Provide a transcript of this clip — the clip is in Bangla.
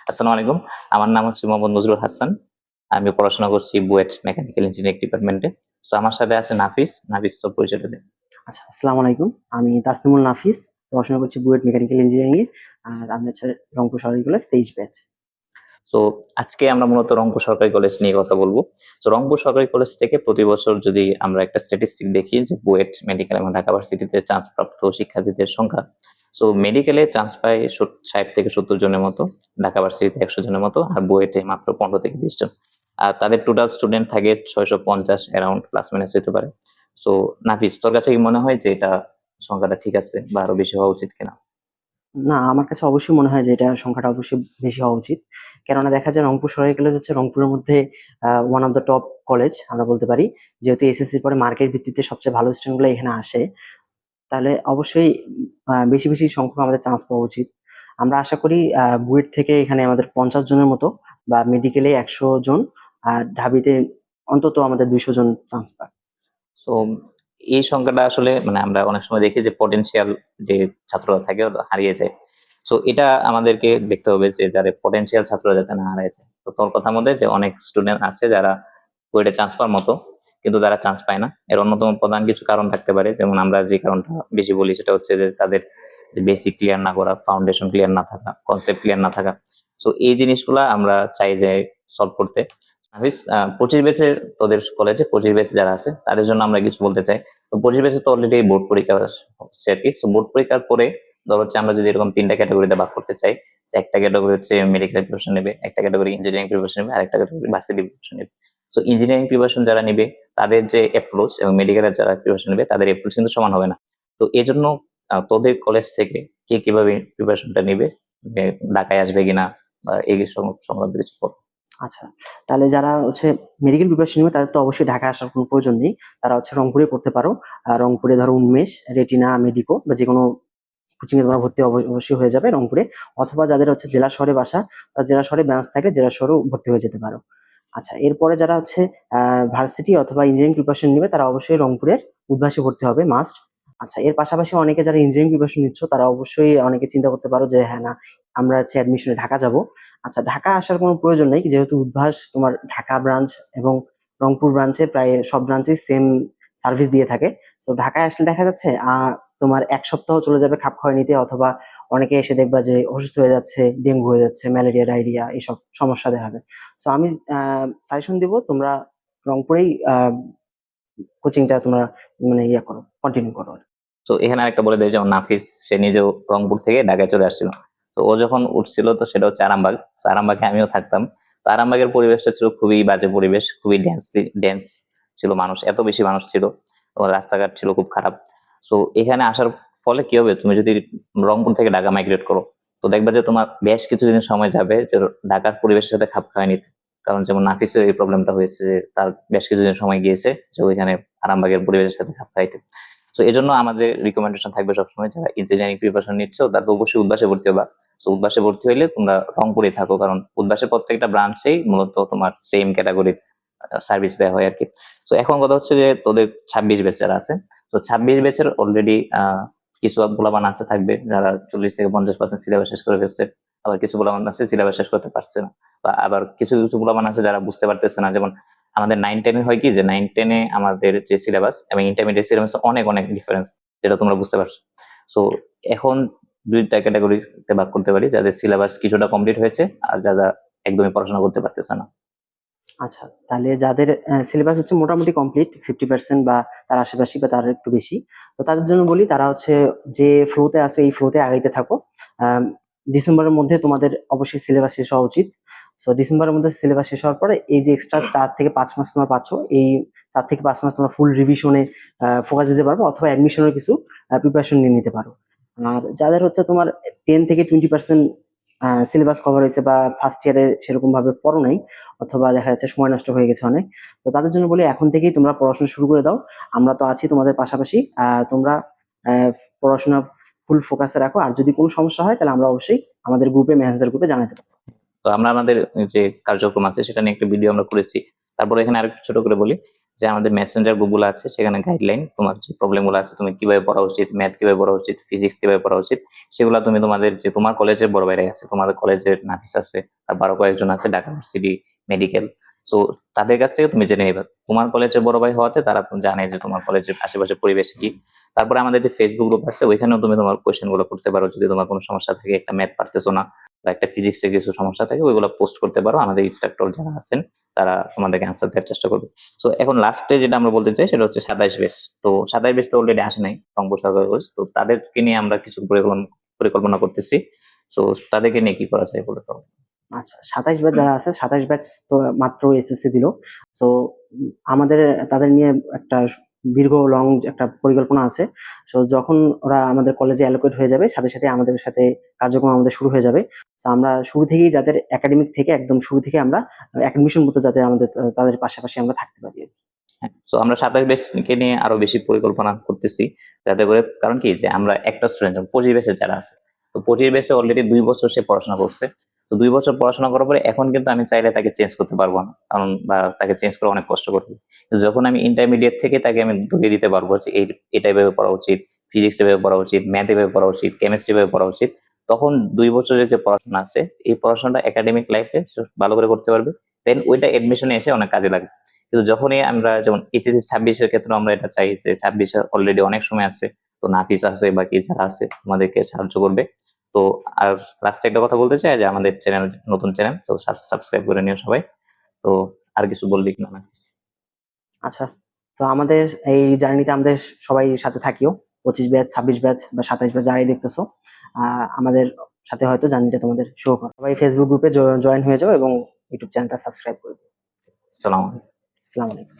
আসসালামু আলাইকুম। আমার নাম হচ্ছে মোহাম্মদ নজরুল হাসান। আমি পড়াশোনা করছি বুয়েট মেকানিক্যাল ইঞ্জিনিয়ারিং ডিপার্টমেন্টে। সো আমার সাথে আছে নাফিস। নাফিস তো পরিচয়টা দেন। আচ্ছা, আসসালামু আলাইকুম। আমি তাসনিমুল নাফিস, পড়াশোনা করছি বুয়েট মেকানিক্যাল ইঞ্জিনিয়ারিং এ। আর আমি হচ্ছে রংপুর সরকারি কলেজ 23 ব্যাচ। সো আজকে আমরা মূলত রংপুর সরকারি কলেজ নিয়ে কথা বলবো। সো রংপুর সরকারি কলেজ থেকে প্রতি বছর যদি আমরা একটা স্ট্যাটিস্টিক দেখি যে বুয়েট, মেডিকেল এবং ঢাকা ভার্সিটিতে চান্স প্রাপ্ত শিক্ষার্থীদের সংখ্যা। সো মেডিকেলে চান্স পায় 60 থেকে 70 জনের মতো, ঢাকা ভার্সিটিতে 100 জনের মতো, আর বুয়েটে মাত্র 15 থেকে 20 জন। আর তাদের টোটাল স্টুডেন্ট থাকে 650 অ্যারাউন্ড, প্লাস মাইনাস হতে পারে। সো নাফিস, তোর কাছে কি মনে হয় যে এটা সংখ্যাটা ঠিক আছে বা আরো বেশি হওয়া উচিত কিনা? না, আমার কাছে অবশ্যই মনে হয় যে এটা সংখ্যাটা অবশ্যই বেশি হওয়া উচিত। কেননা দেখা যায় রংপুর সরকারি কলেজ হচ্ছে রংপুরের মধ্যে one of the top college আমরা বলতে পারি। যেহেতু এসএসসির পরে মার্কের ভিত্তিতে সবচেয়ে ভালো স্টুডেন্ট গুলো এখানে আসে, তাহলে অবশ্যই বেশি বেশি সংখ্যক আমাদের চান্স পাওয়া উচিত। আমরা আশা করি বুয়েট থেকে এখানে আমাদের 50 জনের মতো, বা মেডিকেলে 100 জন, আর ঢাবিতে অন্তত আমাদের 200 জন চান্স পায়। সো এই সংখ্যাটা আসলে মানে আমরা অনেক সময় দেখি যে পটেনশিয়াল যে ছাত্ররা থাকে ওরা হারিয়ে যায়। সো এটা আমাদেরকে দেখতে হবে যে যারা পটেনশিয়াল ছাত্ররা যাতে না হারিয়ে যায়। তো তোর কথার মধ্যে যে অনেক স্টুডেন্ট আছে যারা কুয়েটে চান্স পাওয়ার মতো, কিন্তু তারা চান্স পায় না। এর অন্যতম প্রধান কিছু কারণ থাকতে পারে, যেমন আমরা যে কারণটা বেশি বলি সেটা হচ্ছে যে তাদের বেসিক ক্লিয়ার না করা, ফাউন্ডেশন ক্লিয়ার না থাকা, কনসেপ্ট ক্লিয়ার না থাকা। সো এই জিনিসগুলা আমরা চাই যে সলভ করতে। হাফিজ, 25 ব্যাচের তোদের কলেজে 25 ব্যাচ যারা আছে তাদের জন্য আমরা কিছু বলতে চাই। তো 25 ব্যাচে তো অলরেডি বোর্ড পরীক্ষা হচ্ছে আর কি। তো বোর্ড পরীক্ষার পরে ধর হচ্ছে আমরা যদি এরকম 3টা ক্যাটাগরিতে ভাগ করতে চাই, যে একটা ক্যাটাগরি হচ্ছে মেডিকেল প্রিপারেশন নেবে, একটা ক্যাটাগরি ইঞ্জিনিয়ারিং প্রিপারেশন নেবে, আর একটা ক্যাটাগরি ভার্সিটি প্রিপারেশন নেবে। সো ইঞ্জিনিয়ারিং প্রিপারেশন যারা নেবে তাদের যে অ্যাপ্রোচ এবং মেডিকেলের যারা প্রিপারেশন নেবে তাদের অ্যাপ্রোচ কিন্তু সমান হবে না। তো এই জন্য তোদের কলেজ থেকে কে কিভাবে প্রিপারেশনটা নেবে, ঢাকায় আসবে কিনা বা এই সংক্রান্ত কিছু বল। আচ্ছা, তাহলে যারা হচ্ছে মেডিকেল প্রিপারেশন নেবে তাদের তো অবশ্যই ঢাকা আসার কোনো প্রয়োজন নেই। তারা হচ্ছে রংপুরে পড়তে পারো। রংপুরে ধরো উন্মেষ, রেটিনা, মেডিকো বা যেকোনো কোচিং এ তোমরা ভর্তি অবশ্যই হয়ে যাবে রংপুরে। অথবা যাদের হচ্ছে জেলা শহরে বাসা, তারা জেলা শহরে ব্রাঞ্চ থাকলে জেলা শহরেও ভর্তি হয়ে যেতে পারো। আচ্ছা, এরপরে যারা হচ্ছে ভার্সিটি অথবা ইঞ্জিনিয়ারিং প্রিপারেশন নেবে তারা অবশ্যই রংপুরের উদ্ভাসে ভর্তি হবে, মাস্ট। আচ্ছা, এর পাশাপাশি অনেকে যারা ইঞ্জিনিয়ারিং প্রিপারেশন নিচ্ছ তারা অবশ্যই অনেকে চিন্তা করতে পারো যে হ্যাঁ, না আমরা হচ্ছে অ্যাডমিশনে ঢাকা যাব। আচ্ছা, ঢাকা আসার কোনো প্রয়োজন নেই, যেহেতু উদ্ভাস তোমার ঢাকা ব্রাঞ্চ এবং রংপুর ব্রাঞ্চে প্রায় সব ব্রাঞ্চে সেম সার্ভিস দিয়ে থাকে। তো ঢাকায় আসলে দেখা যাচ্ছে তোমার 1 সপ্তাহ চলে যাবে খাপ খাওয়ায় নিতে, অথবা অনেকে এসে দেখবা যে অসুস্থ হয়ে যাচ্ছে, ডেঙ্গু হয়ে যাচ্ছে, ম্যালেরিয়া, ডায়রিয়া এসব সমস্যা দেখা যায়। তো আমি সাজেশন দিব তোমরা রংপুরেই কোচিংটা তোমরা মানে করো, কন্টিনিউ করো। তো এখানে আরেকটা বলে দেয়, যেমন নাফিস সে নিজেও রংপুর থেকে ঢাকায় চলে আসছিল। তো ও যখন উঠছিল তো সেটা হচ্ছে আরামবাগ। তো আরামবাগে আমিও থাকতাম। তো আরামবাগের পরিবেশটা ছিল খুবই বাজে পরিবেশ, খুবই ডেন্স ছিল, মানুষ এত বেশি মানুষ ছিল, তোমার রাস্তাঘাট ছিল খুব খারাপ। সো এখানে আসার ফলে কি হবে, তুমি যদি রংপুর থেকে ঢাকা মাইগ্রেট করো তো দেখবা যে তোমার বেশ কিছুদিন সময় যাবে যে ঢাকার পরিবেশের সাথে খাপ খাওয়াই নিতে। কারণ যেমন নাফিসের এই প্রবলেমটা হয়েছে যে তার বেশ কিছুদিন সময় গিয়েছে যে ওইখানে আরামবাগের পরিবেশের সাথে খাপ খাইতে। তো এই জন্য আমাদের রিকমেন্ডেশন থাকবে সবসময় যারা ইঞ্জিনিয়ারিং প্রিপারেশন নিচ্ছ তারা তো অবশ্যই উদ্ভাসে ভর্তি হবা। তো উদ্ভাসে ভর্তি হইলে তোমরা রংপুরে থাকো, কারণ উদ্ভাসে প্রত্যেকটা ব্রাঞ্চেই মূলত তোমার সেম ক্যাটাগরির সার্ভিস দেওয়া হয় আর কি। তো এখন কথা হচ্ছে যে তোদের 26 ব্যাচ যারা আছে, তো 26 ব্যাচের অলরেডি কিছু পোলাপান আছে থাকবে যারা 40 থেকে 50% সিলেবাস শেষ করে ফেলছে। আবার কিছু পোলাপান আছে সিলেবাস শেষ করতে পারছে না, বা আবার কিছু কিছু পোলাপান আছে যারা বুঝতে পারতেছে না। যেমন আমাদের 9-10 হয় কি যে 9-10 আমাদের যে সিলেবাস এবং ইন্টারমিডিয়েট সিলেবাস অনেক অনেক ডিফারেন্স, যেটা তোমরা বুঝতে পারছো। সো এখন 2টা ক্যাটাগরিতে ভাগ করতে পারি, যাদের সিলেবাস কিছুটা কমপ্লিট হয়েছে আর যারা একদমই পড়াশোনা করতে পারতেছে না। আচ্ছা, তাহলে যাদের সিলেবাস হচ্ছে মোটামুটি কমপ্লিট 50% বা তার আশেপাশে বা তার একটু বেশি, তো তাদের জন্য বলি তারা হচ্ছে যে ফ্লোতে আছে এই ফ্লোতে আগাইতে থাকো। আম, ডিসেম্বরের মধ্যে তোমাদের অবশ্যই সিলেবাস শেষ হওয়া উচিত। সো ডিসেম্বরের মধ্যে সিলেবাস শেষ হওয়ার পরে এই যে এক্সট্রা 4 থেকে 5 মাস তোমরা পাচ্ছ, এই 4 থেকে 5 মাস তোমরা ফুল রিভিশনে ফোকাস দিতে পারবো, অথবা অ্যাডমিশনের কিছু প্রিপারেশন নিয়ে নিতে পারো। আর যাদের হচ্ছে তোমার 10 থেকে 20% সিলেবাস কভার হয়েছে, বা ফার্স্ট ইয়ারে সেরকম ভাবে পড়ো নাই, অথবা দেখা যাচ্ছে সময় নষ্ট হয়ে গেছে অনেক, তো তাদের জন্য বলি এখন থেকেই তোমরা পড়াশোনা শুরু করে দাও। আমরা তো আছি তোমাদের পাশাপাশি। তোমরা আহ, পড়াশোনা ফুল ফোকাসে রাখো, আর যদি কোনো সমস্যা হয় তাহলে আমরা অবশ্যই আমাদের গ্রুপে, মেসেঞ্জার গ্রুপে জানাতে পারবো। তো আমরা আমাদের যে কার্যক্রম আছে সেটা নিয়ে একটা ভিডিও আমরা করেছি। তারপরে এখানে আরেকটু ছোট করে বলি যে আমাদের মেসেঞ্জার গ্রুপগুলো আছে সেখানে গাইডলাইন, তোমার যে প্রবলেমগুলো আছে, তুমি কিভাবে পড়া উচিত, ম্যাথ কিভাবে পড়া উচিত, ফিজিক্স কিভাবে পড়া উচিত, সেগুলো তুমি তোমাদের যে তোমার কলেজের বড় ভাইরা আছে, তোমাদের কলেজের নাফিস আছে, তারপর আরো কয়েকজন আছে ঢাকা ইউনিভার্সিটি মেডিকেল, সো তাদের কাছ থেকে তুমি জেনে নিবা। তোমার কলেজের বড় ভাই হওয়াতে তারা তো জানে যে তোমার কলেজের আশেপাশে পরিবেশ কি। তারপরে আমাদের যে ফেসবুক গ্রুপ আছে ওইখানেও তুমি তোমার কোয়েশ্চেন গুলো করতে পারো, যদি তোমার কোনো সমস্যা থাকে, একটা ম্যাথ পারতেছো না বা একটা ফিজিক্সের কিছু সমস্যা থাকে, ওইগুলো পোস্ট করতে পারো, আমাদের ইনস্ট্রাক্টর যারা আছেন তারা তোমাদেরকে অ্যান্সার দেওয়ার চেষ্টা করবে। সো এখন লাস্টে যেটা আমরা বলতে চাই সেটা হচ্ছে 27 ব্যাচ। তো 27 ব্যাচ তো অলরেডি আসে নাই রংপুর সরকারি কলেজ, তো তাদেরকে নিয়ে আমরা কিছু পরিকল্পনা করতেছি। সো তাদেরকে নিয়ে কি করা যায় বলে তো। আচ্ছা, 27 ব্যাচ যারা আছে, 27 ব্যাচ তো মাত্র এসএসসি দিল। সো আমাদের তাদের নিয়ে একটা দীর্ঘ লং একটা পরিকল্পনা আছে। সো যখন ওরা আমাদের কলেজে অ্যালোকেট হয়ে যাবে, সাথে সাথে আমাদের সাথে কার্যক্রম আমাদের শুরু হয়ে যাবে। সো আমরা শুরু থেকেই যাদের একাডেমিক থেকে একদম শুরু থেকে আমরা অ্যাডমিশন মতো যাতে আমাদের তাদের পাশাপাশি আমরা থাকতে পারি আর কি। সো আমরা 27 ব্যাচকে নিয়ে আরো বেশি পরিকল্পনা করতেছি, যাতে করে, কারণ কি যে আমরা একটা স্টুডেন্ট 25 ব্যাচে যারা আছে, তো 25 ব্যাচে অলরেডি 2 বছর সে পড়াশোনা করছে। তো 2 বছর পড়াশোনা করার পরে এখন কিন্তু আমি চাইলে তাকে চেঞ্জ করতে পারবো না, কারণ বা তাকে চেঞ্জ করা অনেক কষ্ট করবে। কিন্তু যখন আমি ইন্টারমিডিয়েট থেকে তাকে আমি ধরিয়ে দিতে পারবো যে এটা এভাবে পড়া উচিত, ফিজিক্স এভাবে পড়া উচিত, ম্যাথ এভাবে পড়া উচিত, কেমিস্ট্রি এভাবে পড়া উচিত, তখন 2 বছরের যে পড়াশোনা আছে এই পড়াশোনাটা একাডেমিক লাইফে ভালো করে করতে পারবে, দেন ওইটা এডমিশনে এসে অনেক কাজে লাগবে। কিন্তু যখনই আমরা যেমন এইচএসসি 26-এর ক্ষেত্রে আমরা এটা চাই যে 26-এ অলরেডি অনেক সময় আছে, তো নাফিস আছে বা কি যারা আছে আমাদেরকে সাহায্য করবে। তো আর লাস্টে একটা কথা বলতে চাই যে আমাদের চ্যানেল, নতুন চ্যানেল, তো সাবস্ক্রাইব করে নিও সবাই। তো আর কিছু বললি কিনা নাফিস? আচ্ছা, তো আমাদের এই জার্নিতে আমাদের সবাই সাথে থাকিও। 25 ব্যাচ, 26 ব্যাচ বা 27 ব্যাচ যারাই দেখতেছো, আমাদের সাথে হয়তো জার্নিটা তোমাদের শুরু করো। সবাই ফেসবুক গ্রুপে জয়েন হয়ে যাও এবং ইউটিউব চ্যানেলটা সাবস্ক্রাইব করে দিও। আসসালামু আলাইকুম। আসসালামু আলাইকুম।